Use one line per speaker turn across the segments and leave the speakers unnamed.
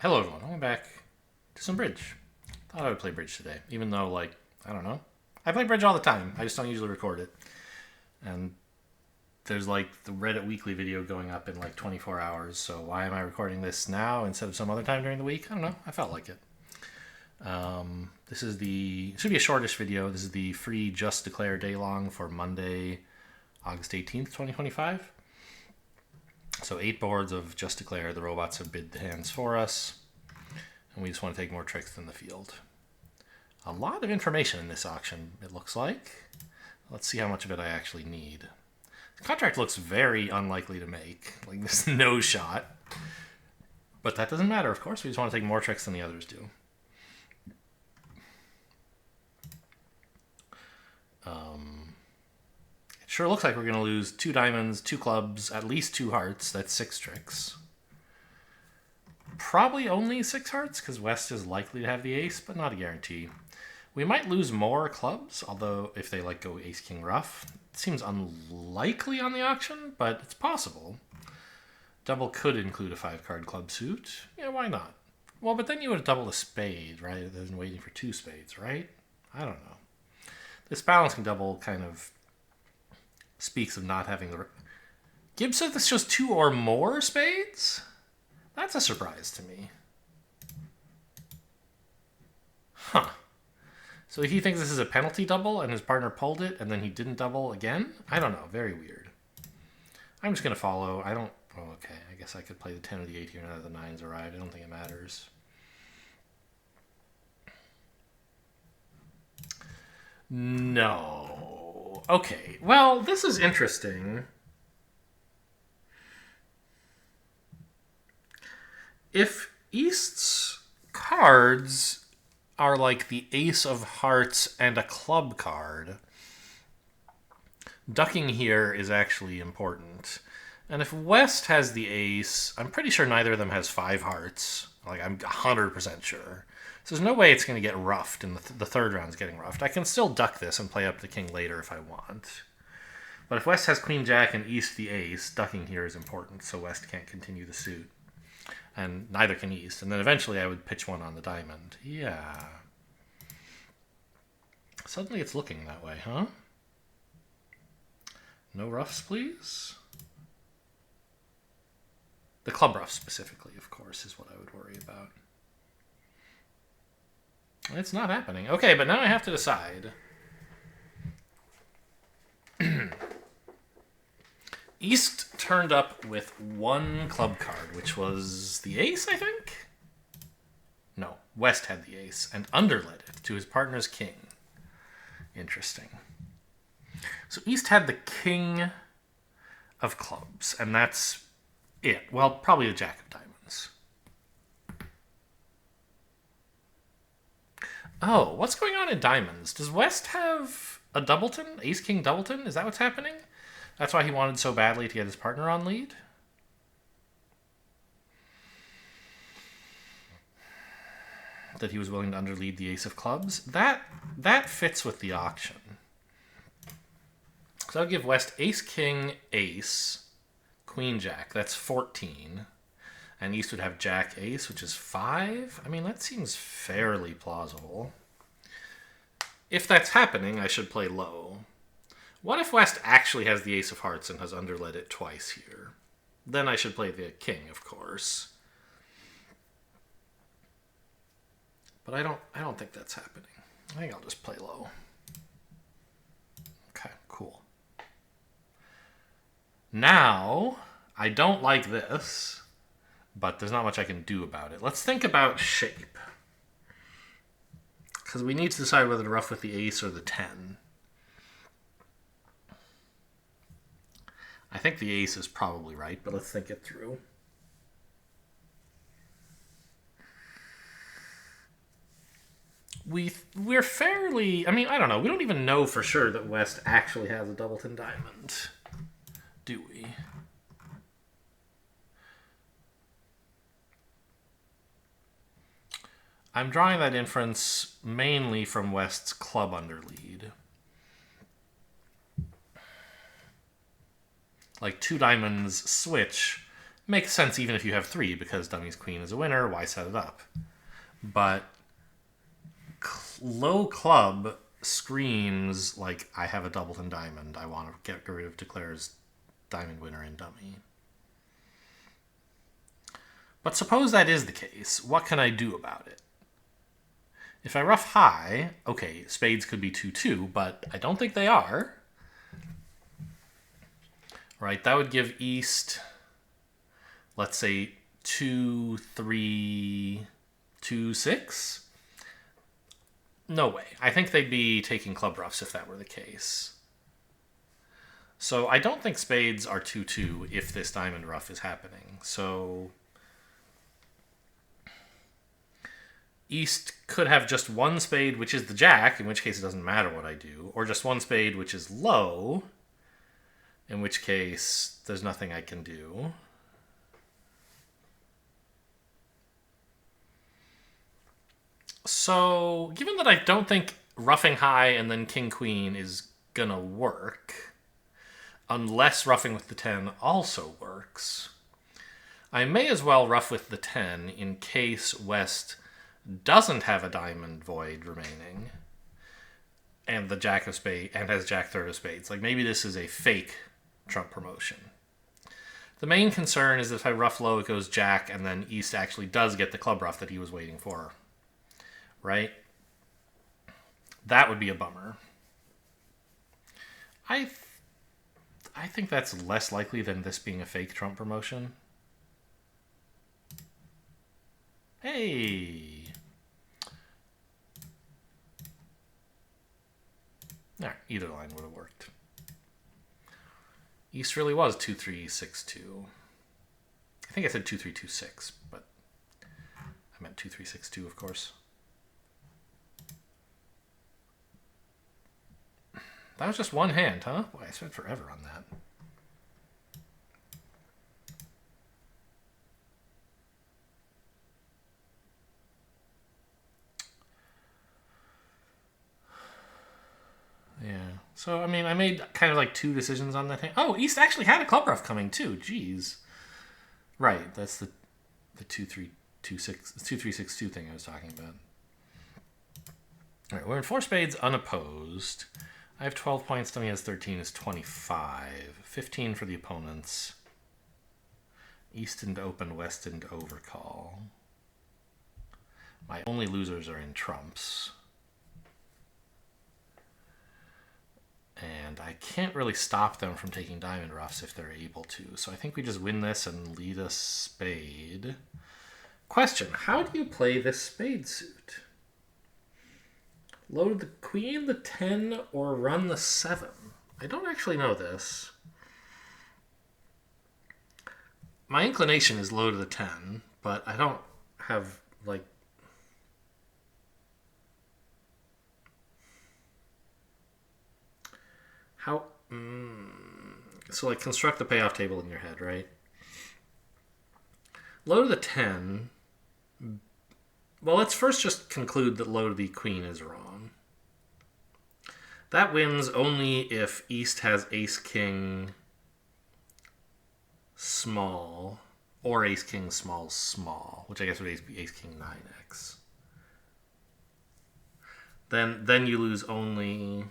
Hello everyone, welcome back to some bridge. Thought I would play bridge today, even though, I don't know. I play bridge all the time, I just don't usually record it. And there's the Reddit weekly video going up in 24 hours, so why am I recording this now instead of some other time during the week? I don't know, I felt like it. This is should be a shortish video. This is the free Just Declare daylong for Monday, August 18th, 2025. So 8 boards of Just Declare. The robots have bid the hands for us. And we just want to take more tricks than the field. A lot of information in this auction, it looks like. Let's see how much of it I actually need. The contract looks very unlikely to make. There's no shot. But that doesn't matter, of course. We just want to take more tricks than the others do. It sure looks like we're going to lose 2 diamonds, 2 clubs, at least 2 hearts. That's 6 tricks. Probably only 6 hearts, because West is likely to have the ace, but not a guarantee. We might lose more clubs, although if they go ace king rough. It seems unlikely on the auction, but it's possible. Double could include a 5-card club suit. Yeah, why not? Well, but then you would double a spade, right, rather than waiting for 2 spades, right? I don't know. This balancing double kind of speaks of not having the... Gibbs said this shows 2 or more spades? That's a surprise to me. Huh. So he thinks this is a penalty double and his partner pulled it and then he didn't double again? I don't know. Very weird. I'm just going to follow. I don't... Oh, okay. I guess I could play the 10 or the 8 here now that the 9's arrived. I don't think it matters. No. Okay. Well, this is interesting. If East's cards are like the ace of hearts and a club card, ducking here is actually important. And if West has the ace, I'm pretty sure neither of them has 5 hearts. I'm 100% sure. So there's no way it's going to get roughed, and the third round's getting roughed. I can still duck this and play up the king later if I want. But if West has queen jack and East the ace, ducking here is important, so West can't continue the suit. And neither can East. And then eventually I would pitch one on the diamond. Yeah. Suddenly it's looking that way, huh? No roughs, please? The club ruff specifically, of course, is what I would worry about. It's not happening. Okay, but now I have to decide. East turned up with 1 club card, which was the ace, I think? No, West had the ace and underled it to his partner's king. Interesting. So East had the king of clubs, and that's it. Well, probably the jack of diamonds. Oh, what's going on in diamonds? Does West have a doubleton? Ace-king doubleton? Is that what's happening? That's why he wanted so badly to get his partner on lead? That he was willing to underlead the ace of clubs? That fits with the auction. So I'll give West ace-king, ace, queen-jack. That's 14. And East would have jack-ace, which is 5. I mean, that seems fairly plausible. If that's happening, I should play low. What if West actually has the ace of hearts and has underled it twice here? Then I should play the king, of course. But I don't think that's happening. I think I'll just play low. Okay, cool. Now, I don't like this, but there's not much I can do about it. Let's think about shape. Because we need to decide whether to ruff with the ace or the 10. I think the ace is probably right, but let's think it through. We're fairly... I mean, I don't know. We don't even know for sure that West actually has a doubleton diamond. Do we? I'm drawing that inference mainly from West's club underlead. 2 diamonds switch Makes sense even if you have 3, because dummy's queen is a winner, why set it up? But low club screams like, I have a doubleton diamond, I want to get rid of Declare's diamond winner in dummy. But suppose that is the case, what can I do about it? If I ruff high, okay, spades could be 2-2, but I don't think they are. Right, that would give East, let's say, 2-3, 2-6? No way. I think they'd be taking club ruffs if that were the case. So I don't think spades are 2-2 if this diamond ruff is happening. So East could have just one spade, which is the jack, in which case it doesn't matter what I do, or just one spade, which is low, in which case there's nothing I can do. So, given that I don't think ruffing high and then king-queen is gonna work, unless ruffing with the 10 also works, I may as well ruff with the 10 in case West doesn't have a diamond void remaining and the jack of spades and has jack third of spades. Like, maybe this is a fake trump promotion. The main concern is that if I ruff low, it goes jack, and then East actually does get the club ruff that he was waiting for. Right? That would be a bummer. I think that's less likely than this being a fake trump promotion. Hey! Alright, either line would have worked. East really was 2-3-6-2. I think I said 2-3-2-6, but I meant 2-3-6-2, of course. That was just one hand, huh? Boy, I spent forever on that. Yeah. So, I mean, I made kind of like 2 decisions on that hand. Oh, East actually had a club ruff coming, too. Jeez. Right, that's the 2-3-6-2 thing I was talking about. All right, we're in 4 spades unopposed. I have 12 points, dummy has 13, is 25. 15 for the opponents. East didn't open, West didn't overcall. My only losers are in trumps. And I can't really stop them from taking diamond ruffs if they're able to. So I think we just win this and lead a spade. Question, how do you play this spade suit? Load the queen, the 10, or run the 7? I don't actually know this. My inclination is low to the 10, but I don't have, like... How... So, like, construct the payoff table in your head, right? Low to the 10... Well, let's first just conclude that low to the queen is wrong. That wins only if East has ace-king small, or ace-king small small, which I guess would be ace-king 9x. Then you lose only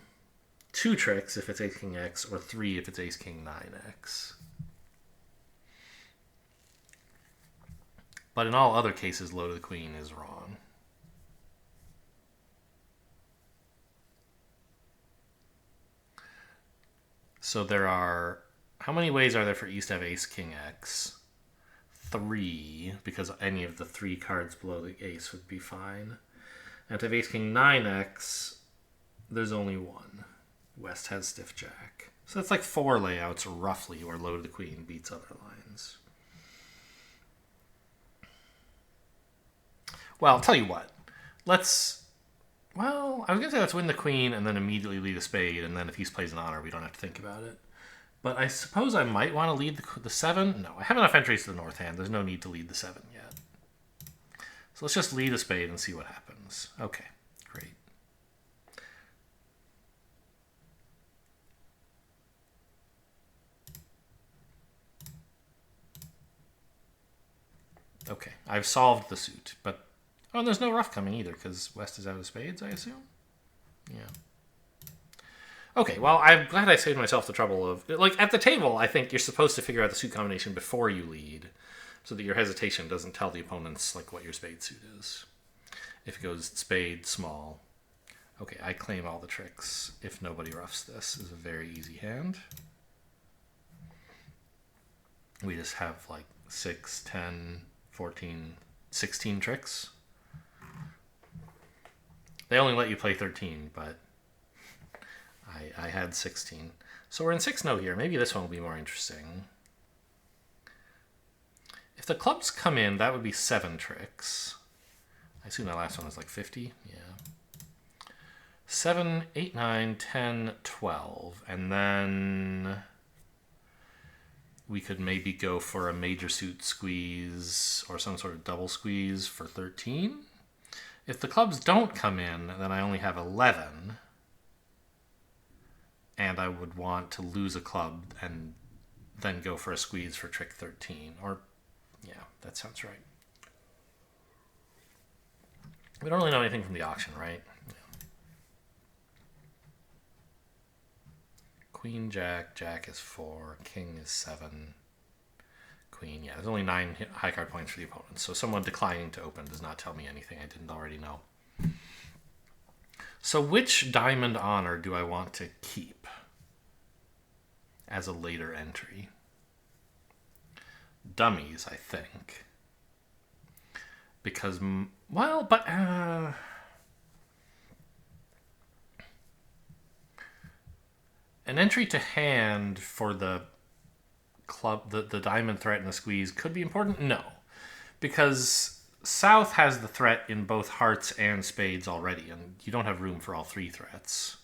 2 tricks if it's ace-king x, or 3 if it's ace-king 9x. But in all other cases, low to the queen is wrong. So there are... How many ways are there for East to have ace-king x? 3, because any of the 3 cards below the ace would be fine. And to have ace-king 9x, there's only 1. West has stiff jack. So that's like 4 layouts, roughly, where low to the queen beats other lines. Well, I'll tell you what. Let's... Well, I was going to say let's win the queen and then immediately lead a spade, and then if East plays an honor, we don't have to think about it. But I suppose I might want to lead the 7. No, I have enough entries to the north hand. There's no need to lead the 7 yet. So let's just lead a spade and see what happens. Okay, great. I've solved the suit, but... Oh, and there's no ruff coming either, because West is out of spades, I assume? Yeah. Okay, well, I'm glad I saved myself the trouble of... Like, at the table, I think you're supposed to figure out the suit combination before you lead, so that your hesitation doesn't tell the opponents, like, what your spade suit is. If it goes spade, small. Okay, I claim all the tricks. If nobody ruffs this, is a very easy hand. We just have, like, 6, 10, 14, 16 tricks. They only let you play 13, but I had 16. So we're in 6-0 here. Maybe this one will be more interesting. If the clubs come in, that would be 7 tricks. I assume that last one was like 50. Yeah. 7, 8, 9, 10, 12. And then we could maybe go for a major suit squeeze or some sort of double squeeze for 13. If the clubs don't come in, then I only have 11. And I would want to lose a club and then go for a squeeze for trick 13. Or, yeah, that sounds right. We don't really know anything from the auction, right? Yeah. Queen, jack, jack is 4, king is 7, queen, yeah, there's only 9 high card points for the opponent, so someone declining to open does not tell me anything I didn't already know. So which diamond honor do I want to keep as a later entry? Dummies, I think. Because, well, but... an entry to hand for the club, the diamond threat and the squeeze could be important? No. Because South has the threat in both hearts and spades already, and you don't have room for all 3 threats.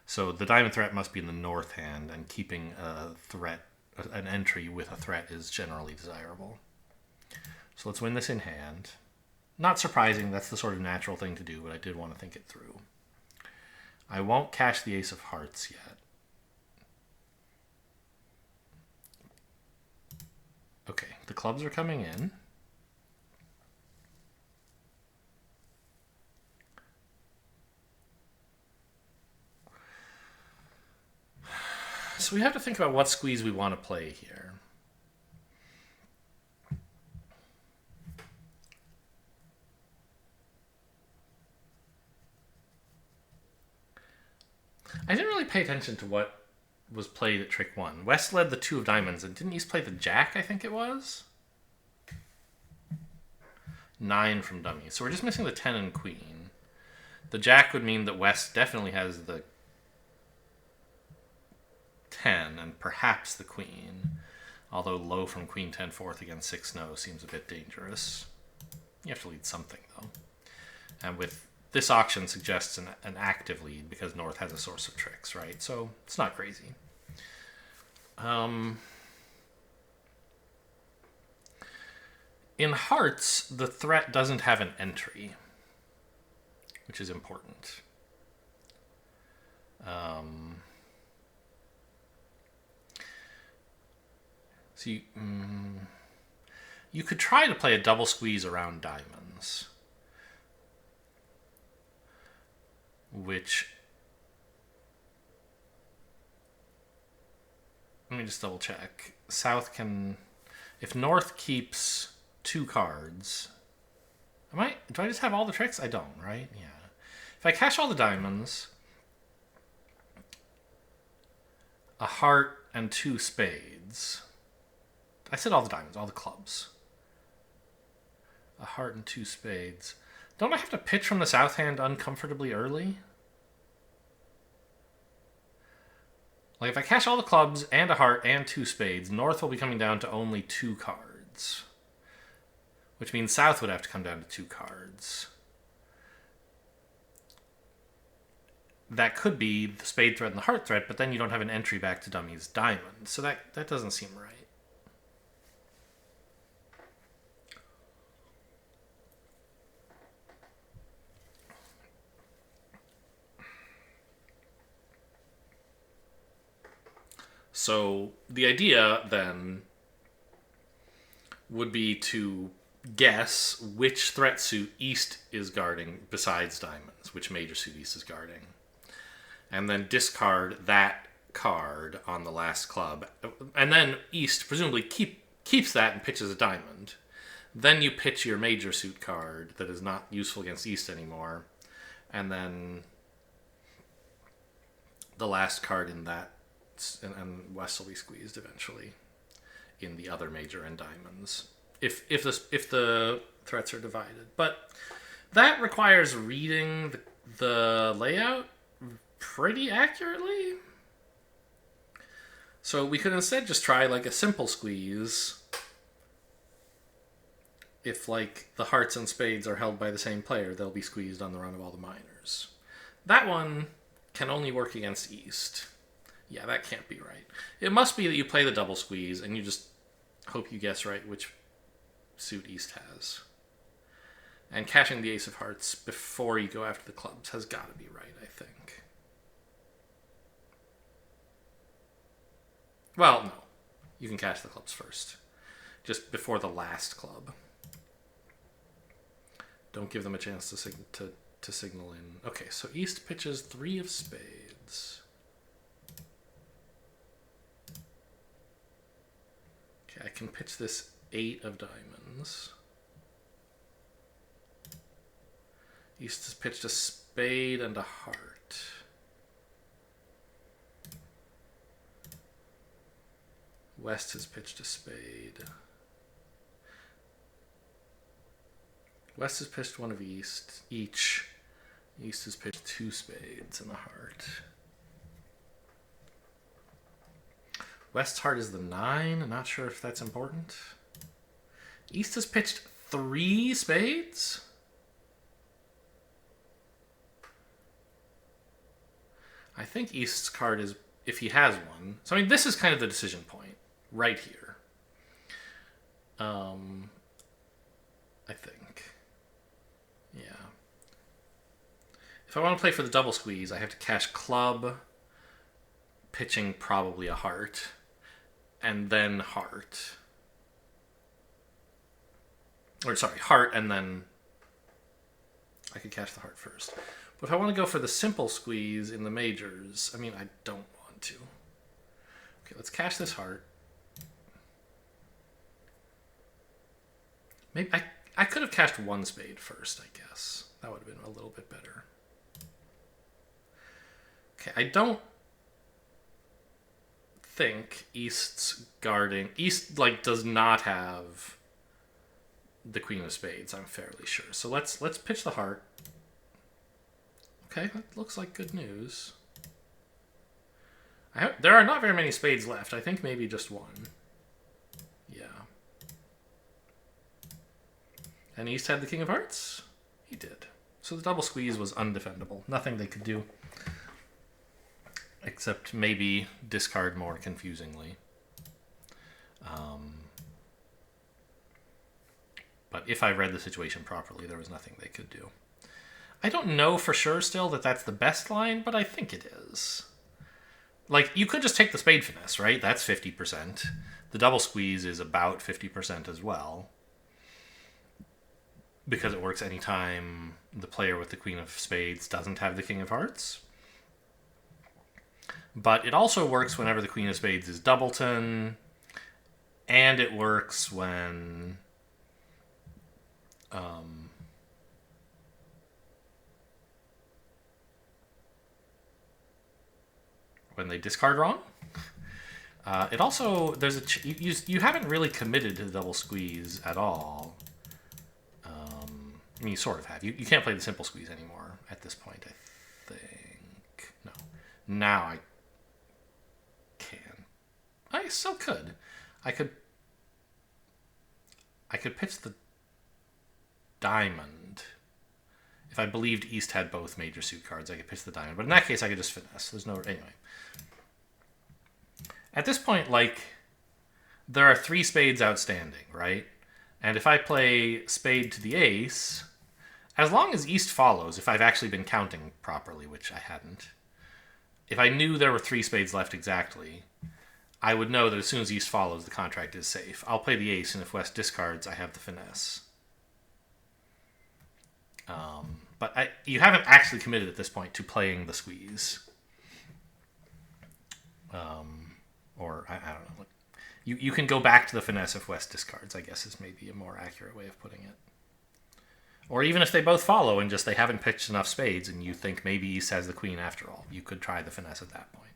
So the diamond threat must be in the North hand, and keeping a threat, an entry with a threat is generally desirable. So let's win this in hand. Not surprising, that's the sort of natural thing to do, but I did want to think it through. I won't cash the ace of hearts yet. Okay, the clubs are coming in. So we have to think about what squeeze we want to play here. I didn't really pay attention to what was played at trick 1. West led the 2 of diamonds, and didn't East play the jack, I think it was? 9 from dummies. So we're just missing the 10 and queen. The jack would mean that West definitely has the 10 and perhaps the queen. Although low from queen 10 fourth against 6-0 seems a bit dangerous. You have to lead something, though. And with this auction suggests an active lead because North has a source of tricks, right? So it's not crazy. In hearts, the threat doesn't have an entry, which is important. So you could try to play a double squeeze around diamonds, which, let me just double check. South can, if North keeps 2 cards, do I just have all the tricks? I don't, right? Yeah. If I cash all the diamonds, a heart and 2 spades. I said all the diamonds, all the clubs. A heart and 2 spades. Don't I have to pitch from the South hand uncomfortably early? Like, if I cash all the clubs and a heart and 2 spades, North will be coming down to only 2 cards. Which means South would have to come down to 2 cards. That could be the spade threat and the heart threat, but then you don't have an entry back to dummies diamond. So that doesn't seem right. So the idea then would be to guess which threat suit East is guarding besides diamonds, which major suit East is guarding. And then discard that card on the last club. And then East presumably keeps that and pitches a diamond. Then you pitch your major suit card that is not useful against East anymore. And then the last card in that, and West will be squeezed eventually in the other major and diamonds. If the threats are divided. But that requires reading the layout pretty accurately. So we could instead just try like a simple squeeze if like the hearts and spades are held by the same player, they'll be squeezed on the run of all the minors. That one can only work against East. Yeah, that can't be right. It must be that you play the double squeeze and you just hope you guess right which suit East has. And cashing the ace of hearts before you go after the clubs has got to be right, I think. Well, no. You can cash the clubs first. Just before the last club. Don't give them a chance to signal in. Okay, so East pitches 3 of spades. Okay, I can pitch this 8 of diamonds. East has pitched a spade and a heart. West has pitched a spade. West has pitched 1 of East each. East has pitched 2 spades and a heart. West's heart is the 9. I'm not sure if that's important. East has pitched 3 spades? I think East's card is, if he has one. So, I mean, this is kind of the decision point right here. I think. Yeah. If I want to play for the double squeeze, I have to cash club, pitching probably a heart, and then heart. Or, sorry, heart, and then I could cash the heart first. But if I want to go for the simple squeeze in the majors, I mean, I don't want to. Okay, let's cash this heart. Maybe I could have cashed 1 spade first, I guess. That would have been a little bit better. Okay, I don't think East's guarding... East, like, does not have the queen of spades, I'm fairly sure. So let's pitch the heart. Okay, that looks like good news. There are not very many spades left. I think maybe just 1. Yeah. And East had the king of hearts? He did. So the double squeeze was undefendable. Nothing they could do. Except maybe discard more confusingly. But if I read the situation properly, there was nothing they could do. I don't know for sure still that that's the best line, but I think it is. Like, you could just take the spade finesse, right? That's 50%. The double squeeze is about 50% as well. Because it works anytime the player with the queen of spades doesn't have the king of hearts. But it also works whenever the queen of spades is doubleton. And it works when... when they discard wrong. It also, there's you haven't really committed to the double squeeze at all. I mean, you sort of have. You can't play the simple squeeze anymore at this point, I think. No. Now I can. I still could. I could pitch the diamond. If I believed East had both major suit cards, I could pitch the diamond. But in that case, I could just finesse. There's no... Anyway. At this point, like, there are 3 spades outstanding, right? And if I play spade to the ace, as long as East follows, if I've actually been counting properly, which I hadn't, if I knew there were 3 spades left exactly, I would know that as soon as East follows, the contract is safe. I'll play the ace, and if West discards, I have the finesse. But you haven't actually committed at this point to playing the squeeze. Or I don't know. You can go back to the finesse if West discards, I guess is maybe a more accurate way of putting it. Or even if they both follow and just they haven't pitched enough spades and you think maybe East has the queen after all, you could try the finesse at that point.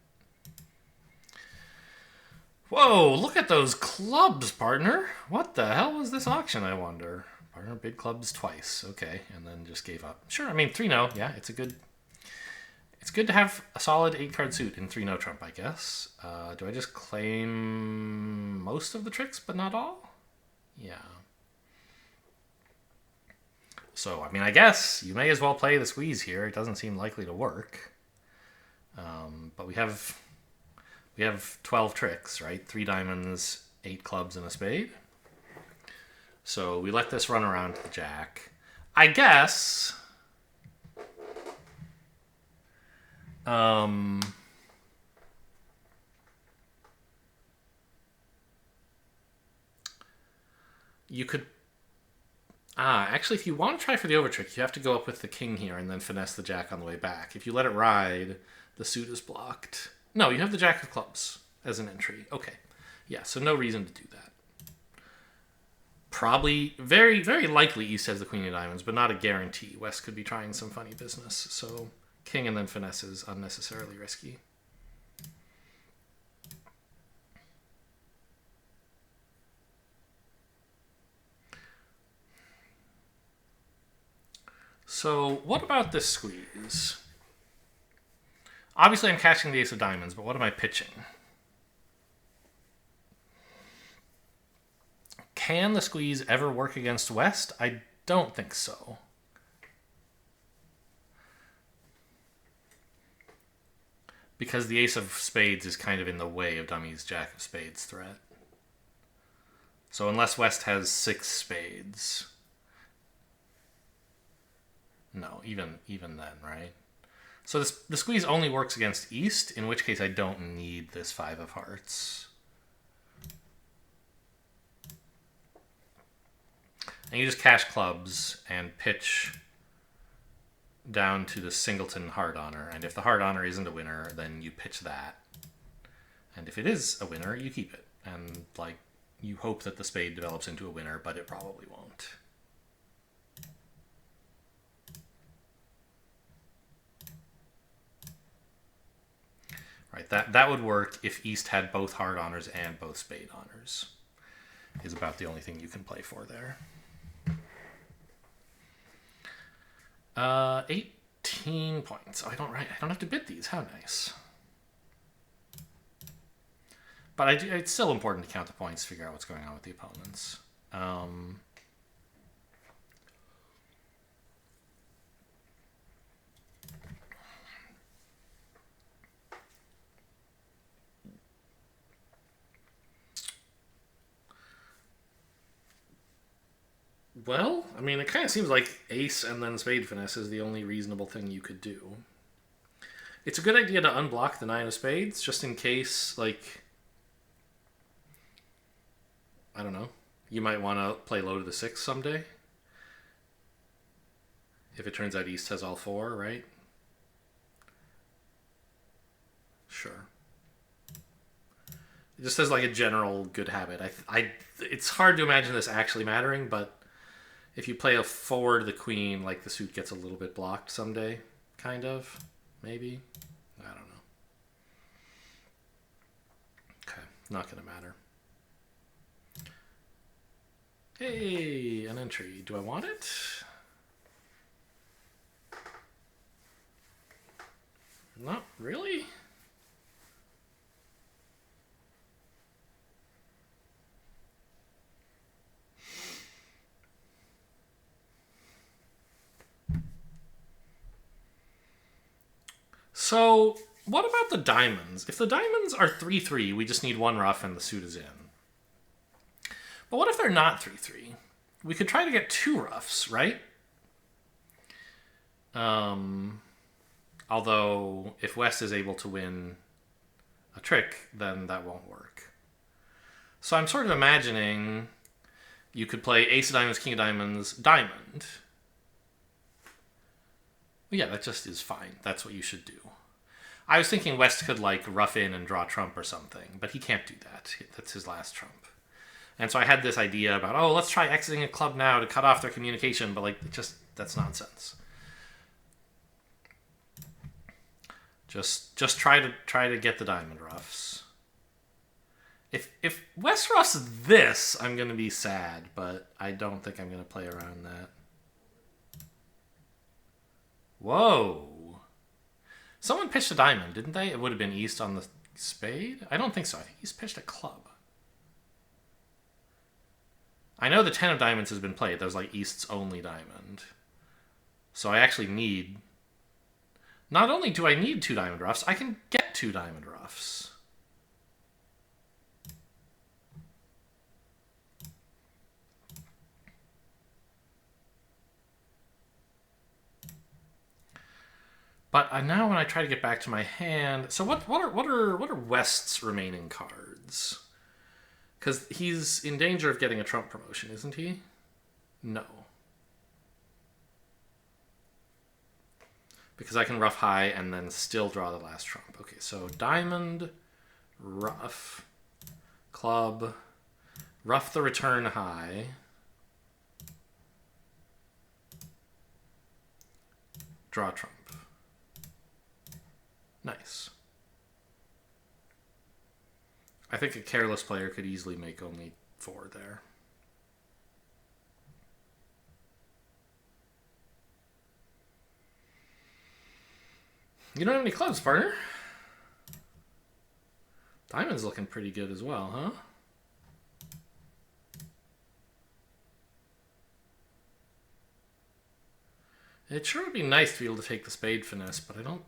Whoa, look at those clubs, partner. What the hell was this auction, I wonder? Partner bid clubs twice. Okay, and then just gave up. Sure, I mean 3-0, yeah, it's good to have a solid 8-card suit in 3-0 trump, I guess. Do I just claim most of the tricks but not all? Yeah. So, I mean, I guess you may as well play the squeeze here. It doesn't seem likely to work. But we have 12 tricks, right? 3 diamonds, 8 clubs, and a spade. So we let this run around to the jack. I guess... you could... actually, if you want to try for the over trick, you have to go up with the king here and then finesse the jack on the way back. If you let it ride, the suit is blocked. No, you have the jack of clubs as an entry. Okay. Yeah, so no reason to do that. Probably, very, very likely East has the queen of diamonds, but not a guarantee. West could be trying some funny business, so king and then finesse is unnecessarily risky. So what about this squeeze? Obviously I'm catching the ace of diamonds, but what am I pitching? Can the squeeze ever work against West? I don't think so. Because the ace of spades is kind of in the way of Dummy's jack of spades threat. So unless West has 6 spades... No, even then, right? So the squeeze only works against East, in which case I don't need this 5 of hearts. And you just cash clubs and pitch down to the singleton heart honor. And if the heart honor isn't a winner, then you pitch that. And if it is a winner, you keep it. And like you hope that the spade develops into a winner, but it probably won't. Right, that would work if East had both heart honors and both spade honors. Is about the only thing you can play for there. 18 points. Oh, I don't have to bid these. How nice. But it's still important to count the points, figure out what's going on with the opponents. Well, I mean, it kind of seems like ace and then spade finesse is the only reasonable thing you could do. It's a good idea to unblock the 9 of spades, just in case, like... I don't know. You might want to play low to the 6 someday. If it turns out East has all 4, right? Sure. Just as like a general good habit. It's hard to imagine this actually mattering, but if you play a forward the queen, like the suit gets a little bit blocked someday, kind of, maybe. I don't know. Okay, not gonna matter. Hey, an entry. Do I want it? Not really. So, what about the diamonds? If the diamonds are 3-3, we just need 1 rough and the suit is in. But what if they're not 3-3? We could try to get 2 roughs, right? Although, if West is able to win a trick, then that won't work. So I'm sort of imagining you could play ace of diamonds, king of diamonds, diamond. Well, yeah, that just is fine. That's what you should do. I was thinking West could, like, rough in and draw trump or something, but he can't do that. That's his last trump. And so I had this idea about, oh, let's try exiting a club now to cut off their communication, but, like, that's nonsense. Just try to get the diamond roughs. If West roughs this, I'm going to be sad, but I don't think I'm going to play around that. Whoa. Someone pitched a diamond, didn't they? It would have been East on the spade? I don't think so. I think he's pitched a club. I know the 10 of diamonds has been played. That was like East's only diamond. So I actually need... Not only do I need 2 diamond roughs, I can get 2 diamond roughs. But now when I try to get back to my hand, so what are West's remaining cards? Because he's in danger of getting a trump promotion, isn't he? No. Because I can rough high and then still draw the last trump. Okay, so diamond, rough, club, rough the return high. Draw trump. Nice. I think a careless player could easily make only 4 there. You don't have any clubs, partner. Diamond's looking pretty good as well, huh? It sure would be nice to be able to take the spade finesse, but I don't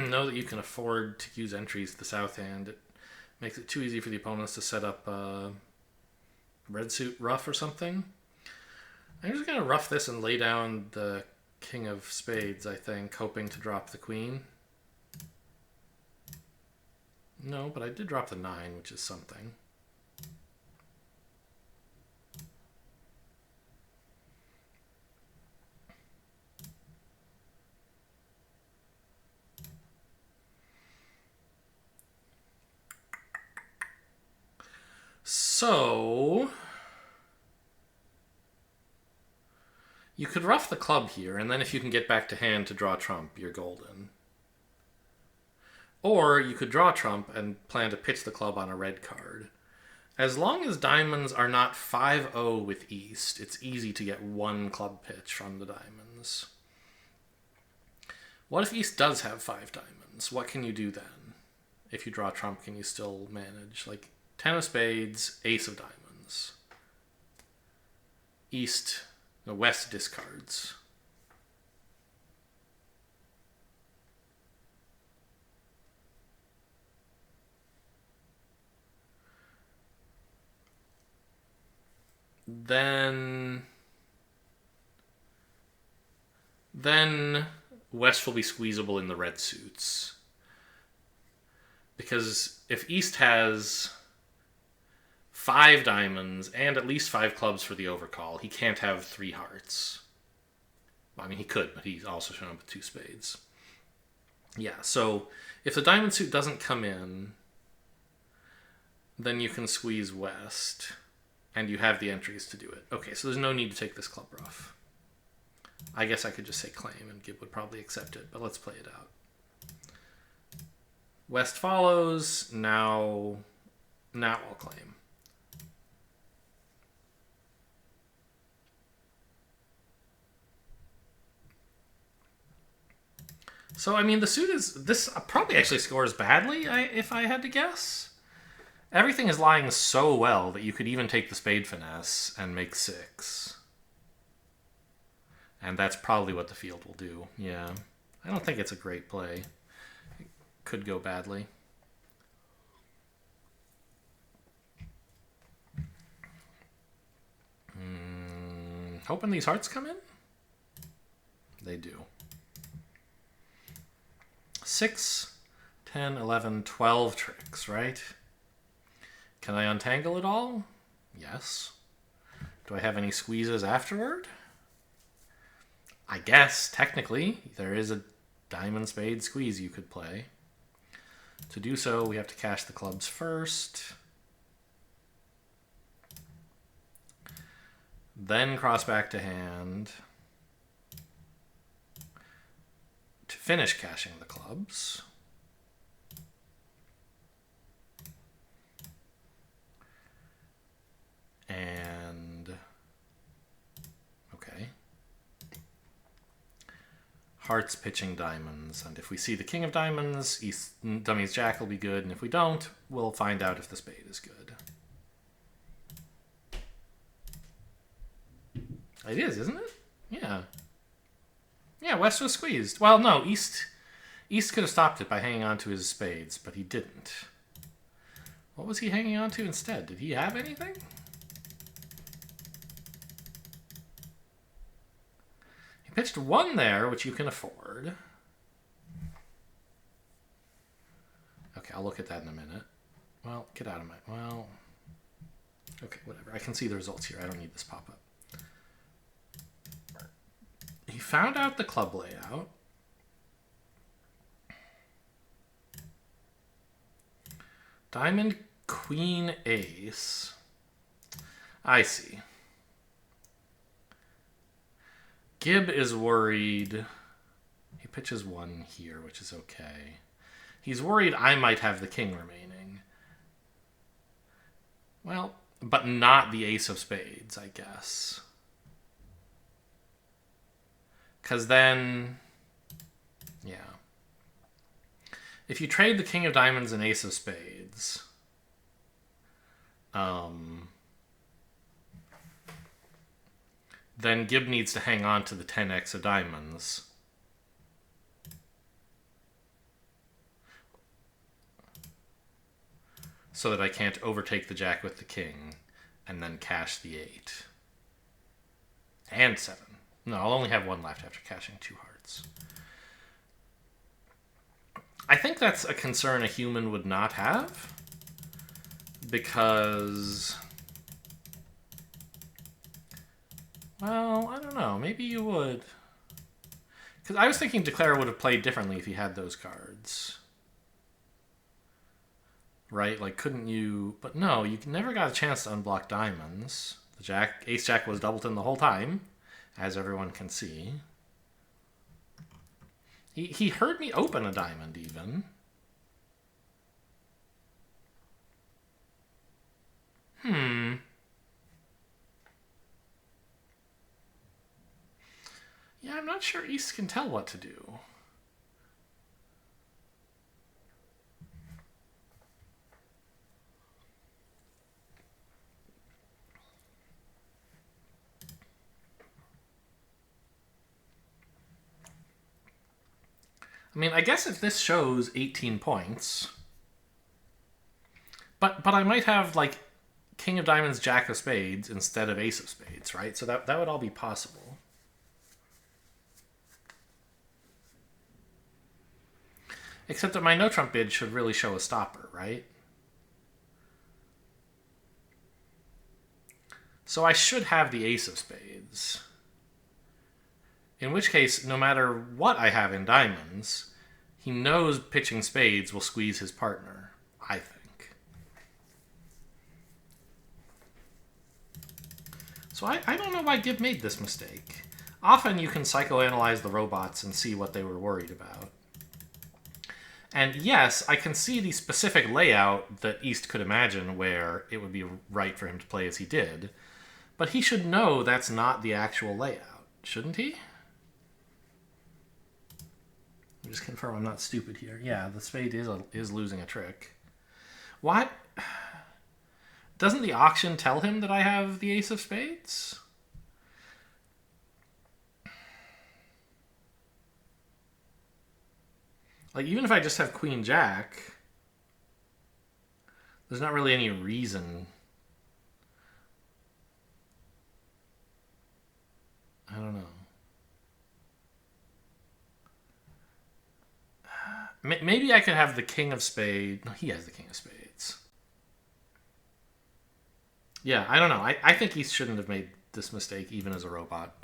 know that you can afford to use entries to the south hand. It makes it too easy for the opponents to set up red suit rough or something. I'm just going to rough this and lay down the king of spades, I think, hoping to drop the queen. No, but I did drop the 9, which is something. So you could rough the club here, and then if you can get back to hand to draw trump, you're golden. Or you could draw trump and plan to pitch the club on a red card. As long as diamonds are not 5-0 with East, it's easy to get 1 club pitch from the diamonds. What if East does have 5 diamonds? What can you do then? If you draw trump, can you still manage? Like 10 of spades, ace of diamonds. West discards. Then West will be squeezable in the red suits. Because if East has 5 diamonds and at least 5 clubs for the overcall, he can't have 3 hearts. I mean, he could, but he's also shown up with 2 spades. Yeah, so if the diamond suit doesn't come in, then you can squeeze West, and you have the entries to do it. Okay, so there's no need to take this club rough. I guess I could just say claim, and Gib would probably accept it, but let's play it out. West follows, now I'll claim. So, I mean, the suit is... This probably actually scores badly, if I had to guess. Everything is lying so well that you could even take the spade finesse and make 6. And that's probably what the field will do, yeah. I don't think it's a great play. It could go badly. Hoping these hearts come in? They do. 6, 10, 11, 12 tricks, right? Can I untangle it all? Yes. Do I have any squeezes afterward? I guess, technically, there is a diamond spade squeeze you could play. To do so, we have to cash the clubs first. Then cross back to hand to finish cashing the clubs. And okay. Hearts pitching diamonds, and if we see the king of diamonds, dummies jack will be good, and if we don't, we'll find out if the spade is good. It is, isn't it? Yeah. Yeah, West was squeezed. Well, no, East could have stopped it by hanging on to his spades, but he didn't. What was he hanging on to instead? Did he have anything? He pitched one there, which you can afford. Okay, I'll look at that in a minute. Well, get out of my... Well... Okay, whatever. I can see the results here. I don't need this pop-up. He found out the club layout. Diamond, queen, ace. I see. Gibb is worried. He pitches one here, which is okay. He's worried I might have the king remaining. Well, but not the ace of spades, I guess. Because then, yeah. If you trade the king of diamonds and ace of spades, then Gibb needs to hang on to the 10x of diamonds. So that I can't overtake the jack with the king and then cash the 8. And 7. No, I'll only have one left after cashing 2 hearts. I think that's a concern a human would not have. Because... Well, I don't know. Maybe you would. Because I was thinking Declare would have played differently if he had those cards. Right? Like, couldn't you... But no, you never got a chance to unblock diamonds. The ace-jack was doubleton the whole time, as everyone can see. He heard me open a diamond, even. Yeah, I'm not sure East can tell what to do. I mean, I guess if this shows 18 points... But I might have, like, king of diamonds, jack of spades instead of ace of spades, right? So that would all be possible. Except that my no-trump bid should really show a stopper, right? So I should have the ace of spades. In which case, no matter what I have in diamonds, he knows pitching spades will squeeze his partner, I think. So I don't know why Gibb made this mistake. Often you can psychoanalyze the robots and see what they were worried about. And yes, I can see the specific layout that East could imagine where it would be right for him to play as he did. But he should know that's not the actual layout, shouldn't he? Let me just confirm I'm not stupid here. Yeah, the spade is losing a trick. What? Doesn't the auction tell him that I have the ace of spades? Like, even if I just have queen jack, there's not really any reason. I don't know. Maybe I could have the king of spades. No, he has the king of spades. Yeah, I don't know. I think he shouldn't have made this mistake even as a robot.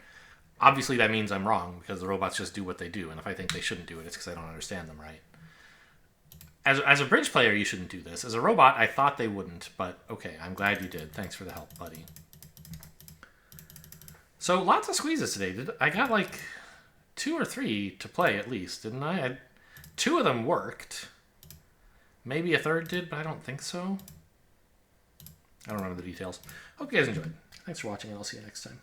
Obviously, that means I'm wrong because the robots just do what they do, and if I think they shouldn't do it, it's because I don't understand them right. As a bridge player, you shouldn't do this. As a robot, I thought they wouldn't, but okay, I'm glad you did. Thanks for the help, buddy. So lots of squeezes today. I got like 2 or 3 to play at least, didn't I? 2 of them worked. Maybe a third did, but I don't think so. I don't remember the details. Hope you guys enjoyed. Thanks for watching, and I'll see you next time.